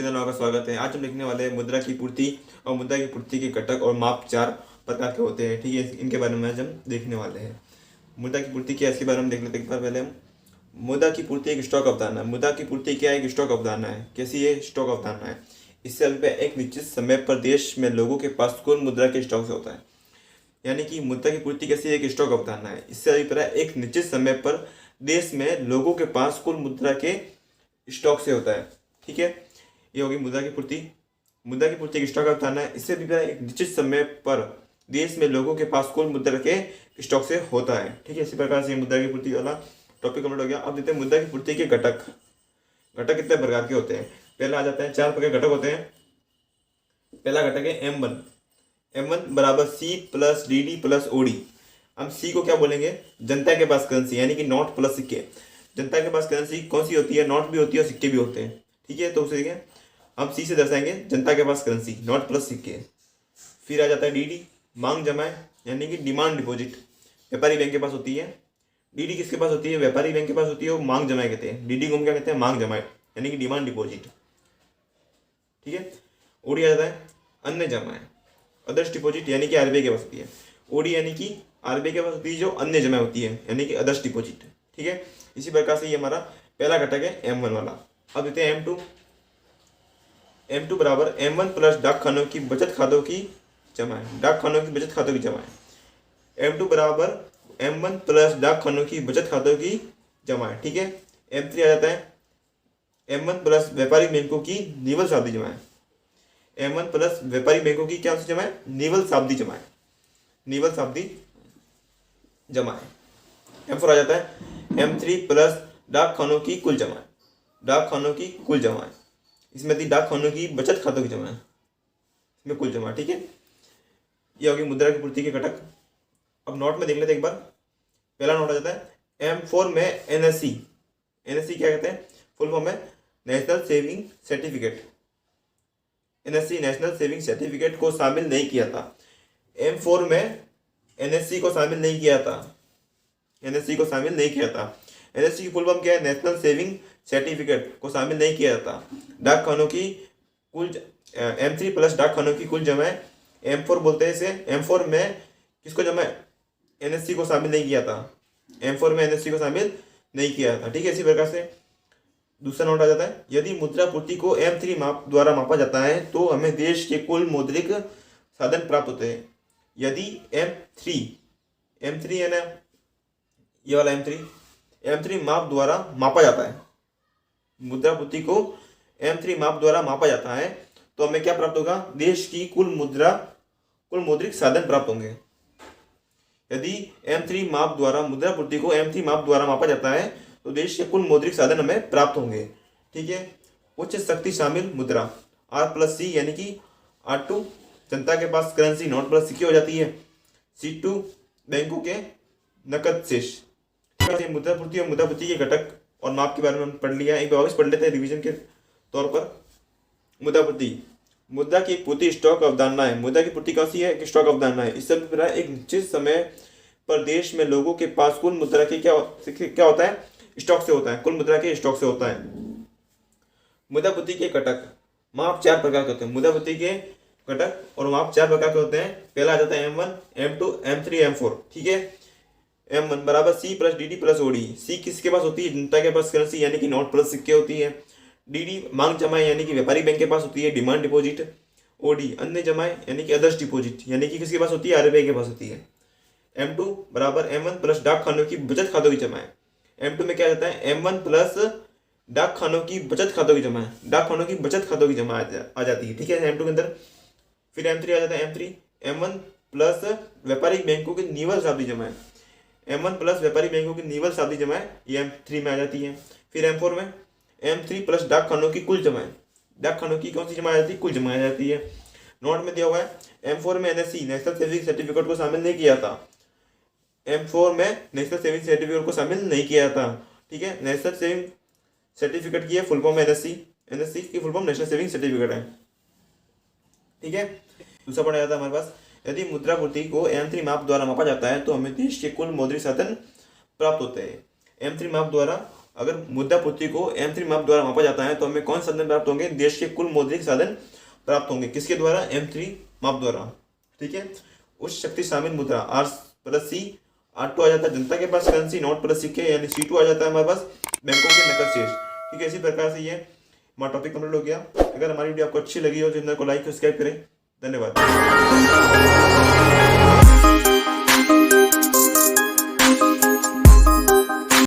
Channel में आपका स्वागत है। आज हम देखने वाले हैं मुद्रा की पूर्ति और मुद्रा की पूर्ति के घटक और माप चार प्रकार के होते हैं। ठीक है, इनके बारे में आज हम देखने वाले हैं। मुद्रा की पूर्ति क्या है इसके बारे में देख लेते हैं। एक बार पहले हम मुद्रा की पूर्ति एक स्टॉक अवधारणा है। मुद्रा की पूर्ति क्या है? एक स्टॉक अवधारणा है। कैसी ये स्टॉक अवधारणा है? इससे अभिप्राय एक निश्चित समय पर देश में लोगों के पास कुल मुद्रा के स्टॉक से होता है। यानी कि मुद्रा की पूर्ति कैसी एक स्टॉक अवधारणा है। इससे अभिप्राय एक निश्चित समय पर देश में लोगों के पास कुल मुद्रा के स्टॉक से होता है। ठीक है, ये होगी मुद्रा की पूर्ति। मुद्रा की पूर्ति एक स्टॉक अवधारणा है। इससे अभिप्राय एक निश्चित समय पर देश में लोगों के पास कुल मुद्रा के स्टॉक से होता है। ठीक है, इसी प्रकार से मुद्रा की पूर्ति वाला टॉपिक कंप्लीट हो गया। अब देखते हैं मुद्रा की पूर्ति के घटक। घटक कितने प्रकार के होते हैं? पहला आ जाता है, चार प्रकार के घटक होते हैं। पहला घटक है M1। M1 बराबर C plus DD plus OD। हम C को क्या बोलेंगे? जनता के पास करेंसी, यानी कि नोट प्लस सिक्के। जनता के पास करेंसी कौन सी होती है? नोट भी होती है और सिक्के भी होते हैं। ठीक है, तो उसे देखें हम C से दर्शाएंगे जनता के पास करेंसी, नोट प्लस सिक्के। फिर आ जाता है DD, मांग जमाए, यानी कि डिमांड डिपॉजिट। व्यापारी बैंक के पास होती है। DD किसके पास होती है? व्यापारी बैंक के पास होती है, वो मांग जमाए कहते हैं। DD को हम क्या कहते हैं? मांग जमाए, यानी कि डिमांड डिपॉजिट। ठीक है, OD आ जाता है अन्य जमाए, अदर्स डिपॉजिट, यानी कि RBI के पास होती है। OD यानी कि RBI के पास होती है जो अन्य जमा होती है, यानी कि अदर्स डिपॉजिट। ठीक है, इसी प्रकार से ये हमारा पहला घटक है M1 वाला। अब देते हैं M2। M2 बराबर M1 प्लस डाक खानों की बचत खातों की जमाएं। डाक खानों की बचत खातों की जमाएं। M2 बराबर M1 प्लस डाक खानों की बचत खातों की जमाएं। ठीक है, M3 आ जाता है M1 प्लस व्यापारिक बैंकों की निवल सावधि जमाएं। M1 प्लस व्यापारिक बैंकों की क्या जमाएं? निवल सावधि जमाएं। निवल सावधि जमाएं। M4 आ जाता है M3 प्लस डाक खानों की कुल जमाएं। डाक खानों की कुल जमाएं, इसमें थी डाक खानों की बचत खातों की जमाएं, इसमें कुल जमा। ठीक है, ये होगी मुद्रा की पूर्ति के घटक। अब नोट में देख लेते हैं एक बार। पहला नोट आ जाता है M4 में NSC। NSC क्या कहते हैं? फुल फॉर्म है national saving certificate. NSC national saving certificate को शामिल नहीं किया था। M4 में NSC को शामिल नहीं किया था। NSC को शामिल नहीं किया था। NSC की फुल फॉर्म क्या है? नेशनल सेविंग सर्टिफिकेट को शामिल नहीं किया था। डाक खानों की कुल M3 प्लस डाक खानों की कुल जमा M4 बोलते हैं इसे। M4 में किसको जमा? NSC को शामिल नहीं किया था। M4 में NSC को शामिल नहीं किया था। ठीक है, इसी प्रकार से दूसरा नोट आ जाता है यदि मुद्रा पूर्ति को M3 माप द्वारा मापा जाता है तो हमें देश के कुल मौद्रिक साधन प्राप्त होते हैं। यदि M3 है ना, ये वाला M3 माप द्वारा मापा जाता है, मुद्रा पूर्ति को M3 माप द्वारा मापा जाता है तो हमें क्या प्राप्त होगा? देश की कुल मौद्रिक साधन प्राप्त होंगे। यदि M3 माप द्वारा मुद्रा पूर्ति को M3 माप द्वारा मापा जाता है तो देश के कुल मौद्रिक साधन हमें प्राप्त होंगे। ठीक है, उच्च शक्ति शामिल मुद्रा R प्लस C, यानी कि R2 जनता के पास करेंसी नोट प्लस सिक्के हो जाती है। C2 बैंकों के नकद शेष। मुद्रा पूर्ति और मुद्रा पूर्ति के घटक और माप के बारे में हम पढ़ लिया। एक बार वापस पढ़ लेते हैं रिवीजन के तौर पर। मुद्रा पूर्ति, मुद्रा की पूर्ति स्टॉक अवधारणा है। मुद्रा की पूर्ति कौन सी है? एक स्टॉक अवधारणा है। इससे एक निश्चित समय पर देश में लोगों के पास कुल मुद्रा के क्या होता है? स्टॉक से होता है। कुल मुद्रा के स्टॉक से होता है। मुद्रा पूर्ति के घटक माप चार प्रकार के होते हैं। मुद्रा पूर्ति के घटक और माप चार प्रकार के होते हैं। पहला आ जाता है M1, M2, M3, M4। ठीक है, M1 बराबर C plus DD plus OD। C किसके पास होती है? जनता के पास करेंसी, यानी कि नोट प्लस सिक्के होती है। DD मांग जमाए, यानी कि व्यापारी बैंक के पास होती है, डिमांड डिपॉजिट। OD अन्य जमाए, यानी कि अदर्स डिपॉजिट, यानी कि किसके पास होती है? RBI के पास होती है। M2 बराबर M1 प्लस डाक खानों की बचत खातों की जमाए। M2 में क्या जाता है? M1 प्लस डाक खानों की बचत खातों की जमा। डाक खानों की बचत खातों की जमा आ जाती है। ठीक है, M2 के अंदर। फिर M3 आ जाता है M1 प्लस व्यापारिक बैंकों की निवल सावधि जमा है। M1 प्लस व्यापारी बैंकों की निवल सावधि जमाएं, ये M3 में आ जाती है। फिर M4 में M3 प्लस डाक खानों की कुल जमाएं। डाक खानों की कौन सी जमा आ जाती है? कुल जमा आ जाती है। नोट में दिया हुआ है M4 में NSC नेशनल सेविंग सर्टिफिकेट को शामिल नहीं किया था। M4 में नेशनल सेविंग सर्टिफिकेट को शामिल नहीं किया था। ठीक है, नेशनल सेविंग सर्टिफिकेट की फुल फॉर्म NSC की full form national saving certificate है। ठीक है, दूसरा पॉइंट आ जाता है हमारे पास यदि मुद्रा पूर्ति को M3 माप द्वारा मापा जाता है तो हमें देश के कुल मौद्रिक साधन प्राप्त होते हैं। M3 माप द्वारा अगर मुद्रा पूर्ति को M3 माप द्वारा मापा जाता है तो हमें कौन साधन प्राप्त होंगे? देश के कुल मौद्रिक साधन प्राप्त होंगे। किसके द्वारा? M3 माप द्वारा। ठीक है, उच्च शक्ति शामिल मुद्रा R+C, R2 आ जाता है जनता के पास करेंसी, नॉट प्लस सिक्के, यानी C2 आ जाता है हमारे पास बैंकों के नकद शेष। ठीक है, इसी प्रकार से ये हमारा टॉपिक कंप्लीट हो गया। अगर हमारी वीडियो आपको अच्छी लगी हो तो चैनल को लाइक सब्सक्राइब करें। धन्यवाद।